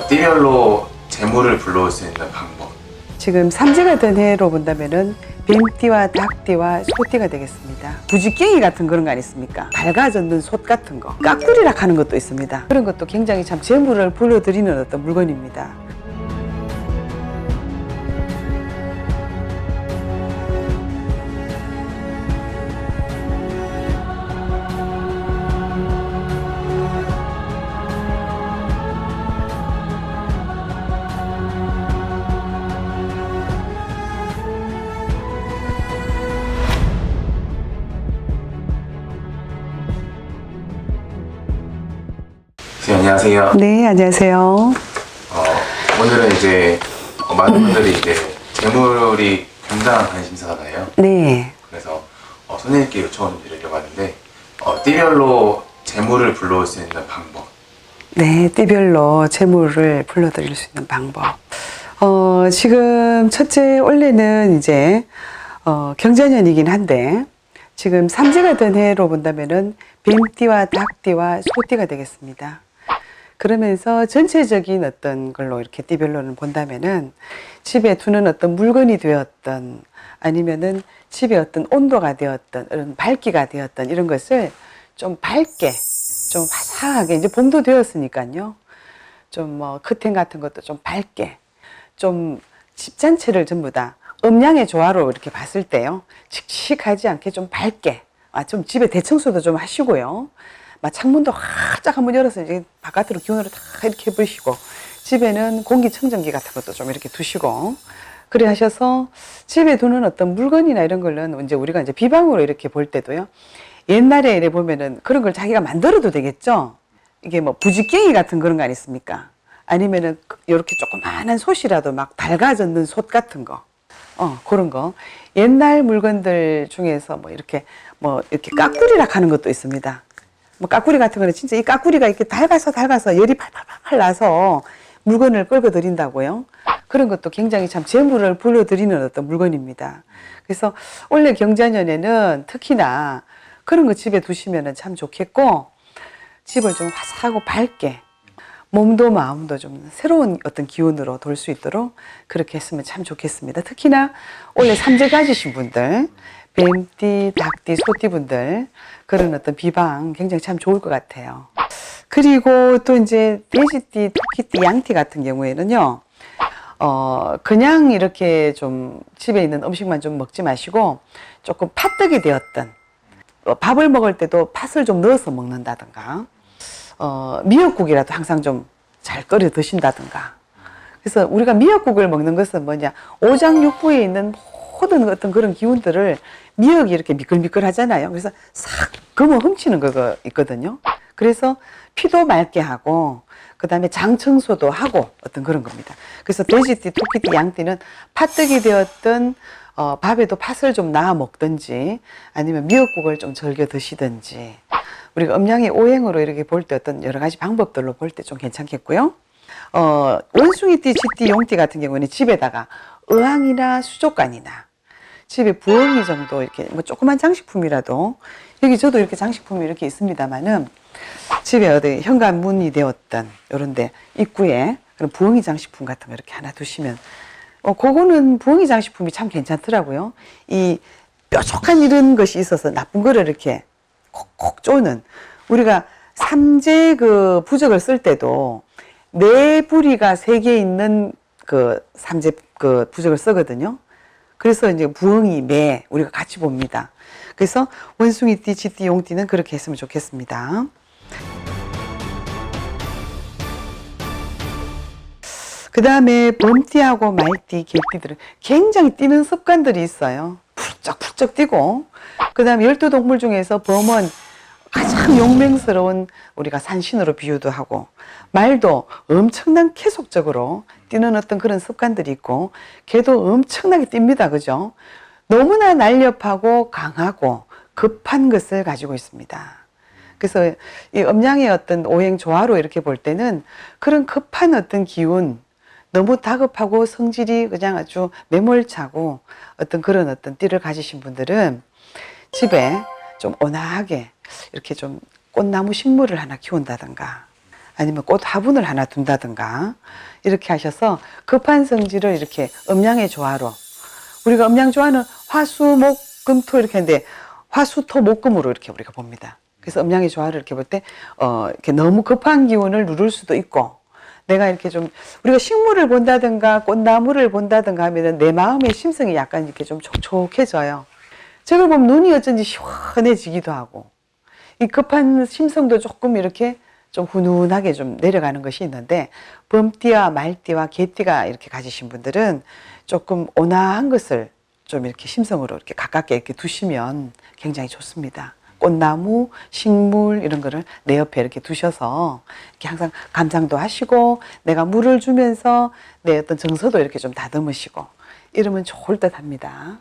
띠별로 재물을 불러올 수 있는 방법. 지금 삼재가 된 해로 본다면은 뱀띠와 닭띠와 소띠가 되겠습니다. 부지깽이 같은 그런 거 아니습니까? 밝아졌는 솥 같은 거, 까꾸리락 하는 것도 있습니다. 그런 것도 굉장히 참 재물을 불러들이는 어떤 물건입니다. 선생님 안녕하세요. 네, 안녕하세요. 오늘은 이제 많은 분들이 이제 재물이 굉장한 관심사잖아요. 네. 그래서 선생님께 요청을 좀 드리려고 하는데 띠별로 재물을 불러올 수 있는 방법. 네, 띠별로 재물을 불러들일 수 있는 방법. 지금 첫째, 원래는 이제, 경자년이긴 한데, 지금 삼재가 된 해로 본다면은 뱀띠와 닭띠와 소띠가 되겠습니다. 그러면서 전체적인 어떤 걸로 이렇게 띠별로는 본다면은 집에 두는 어떤 물건이 되었던 아니면은 집에 어떤 온도가 되었던 이런 밝기가 되었던 이런 것을 좀 밝게 좀 화사하게 이제 봄도 되었으니까요. 좀 뭐 커튼 같은 것도 좀 밝게 좀 집 전체를 전부 다 음양의 조화로 이렇게 봤을 때요. 칙칙하지 않게 좀 밝게 좀 집에 대청소도 좀 하시고요. 막 창문도 활짝 한번 열어서 이제 바깥으로 기온으로 다 이렇게 해보시고 집에는 공기청정기 같은 것도 좀 이렇게 두시고 그래 하셔서 집에 두는 어떤 물건이나 이런 거는 이제 우리가 이제 비방으로 이렇게 볼 때도요. 옛날에 이래 보면은 그런 걸 자기가 만들어도 되겠죠. 이게 뭐 부지깽이 같은 그런 거 아니습니까? 아니면은 이렇게 조그마한 솥이라도 막 밝아졌는 솥 같은 거. 그런 거. 옛날 물건들 중에서 뭐 이렇게 까꾸리락 하는 것도 있습니다. 뭐 까꾸리 같은 거는 진짜 이 까꾸리가 이렇게 닳아서 열이 팔팔팔 나서 물건을 끌고 들인다고요. 그런 것도 굉장히 참 재물을 불러들이는 어떤 물건입니다. 그래서 원래 경자년에는 특히나 그런 거 집에 두시면 참 좋겠고 집을 좀 화사하고 밝게 몸도 마음도 좀 새로운 어떤 기운으로 돌 수 있도록 그렇게 했으면 참 좋겠습니다. 특히나 원래 삼재 가지신 분들, 뱀띠, 닭띠, 소띠 분들 그런 어떤 비방 굉장히 참 좋을 것 같아요. 그리고 또 이제 돼지띠, 토끼띠, 양띠 같은 경우에는요. 그냥 이렇게 좀 집에 있는 음식만 좀 먹지 마시고 조금 팥떡이 되었던 밥을 먹을 때도 팥을 좀 넣어서 먹는다든가 미역국이라도 항상 좀 잘 끓여 드신다든가. 그래서 우리가 미역국을 먹는 것은 뭐냐, 오장육부에 있는 모든 어떤 그런 기운들을 미역이 이렇게 미끌미끌 하잖아요. 그래서 싹 금어 훔치는 거가 있거든요. 그래서 피도 맑게 하고 그 다음에 장 청소도 하고 어떤 그런 겁니다. 그래서 돼지띠, 토끼띠, 양띠는 팥떡이 되었던 밥에도 팥을 좀 넣어 먹든지 아니면 미역국을 좀 즐겨 드시든지 우리가 음양의 오행으로 이렇게 볼 때 어떤 여러 가지 방법들로 볼 때 좀 괜찮겠고요. 원숭이띠, 쥐띠, 용띠 같은 경우는 집에다가 의왕이나 수족관이나 집에 부엉이 정도 이렇게 뭐 조그만 장식품이라도 여기 저도 이렇게 장식품이 이렇게 있습니다만은 집에 어디 현관문이 되었던 이런데 입구에 그런 부엉이 장식품 같은 거 이렇게 하나 두시면 그거는 부엉이 장식품이 참 괜찮더라고요. 이 뾰족한 이런 것이 있어서 나쁜 거를 이렇게 콕콕 쪼는 우리가 삼재 그 부적을 쓸 때도 네 부리가 3개 있는 그 삼재 그 부적을 쓰거든요. 그래서 이제 부엉이, 매 우리가 같이 봅니다. 그래서 원숭이띠, 쥐띠, 용띠는 그렇게 했으면 좋겠습니다. 그 다음에 범띠하고 말띠, 개띠들은 굉장히 뛰는 습관들이 있어요. 훌쩍훌쩍 뛰고 그 다음에 12동물 중에서 범은 가장 용맹스러운 우리가 산신으로 비유도 하고 말도 엄청난 계속적으로 뛰는 어떤 그런 습관들이 있고 개도 엄청나게 뜁니다. 그죠? 너무나 날렵하고 강하고 급한 것을 가지고 있습니다. 그래서 이 음양의 어떤 오행 조화로 이렇게 볼 때는 그런 급한 어떤 기운 너무 다급하고 성질이 그냥 아주 매몰차고 어떤 그런 어떤 띠를 가지신 분들은 집에 좀 온화하게 이렇게 좀 꽃나무 식물을 하나 키운다든가 아니면 꽃 화분을 하나 둔다든가 이렇게 하셔서 급한 성질을 이렇게 음양의 조화로, 우리가 음양 조화는 화수목금토 이렇게 하는데 화수토목금으로 이렇게 우리가 봅니다. 그래서 음양의 조화를 이렇게 볼 때 이렇게 너무 급한 기운을 누를 수도 있고, 내가 이렇게 좀 우리가 식물을 본다든가 꽃나무를 본다든가 하면은 내 마음의 심성이 약간 이렇게 좀 촉촉해져요. 저걸 보면 눈이 어쩐지 시원해지기도 하고, 이 급한 심성도 조금 이렇게 좀 훈훈하게 좀 내려가는 것이 있는데, 범띠와 말띠와 개띠가 이렇게 가지신 분들은 조금 온화한 것을 좀 이렇게 심성으로 이렇게 가깝게 이렇게 두시면 굉장히 좋습니다. 꽃나무, 식물 이런 거를 내 옆에 이렇게 두셔서 이렇게 항상 감상도 하시고, 내가 물을 주면서 내 어떤 정서도 이렇게 좀 다듬으시고 이러면 좋을 듯 합니다.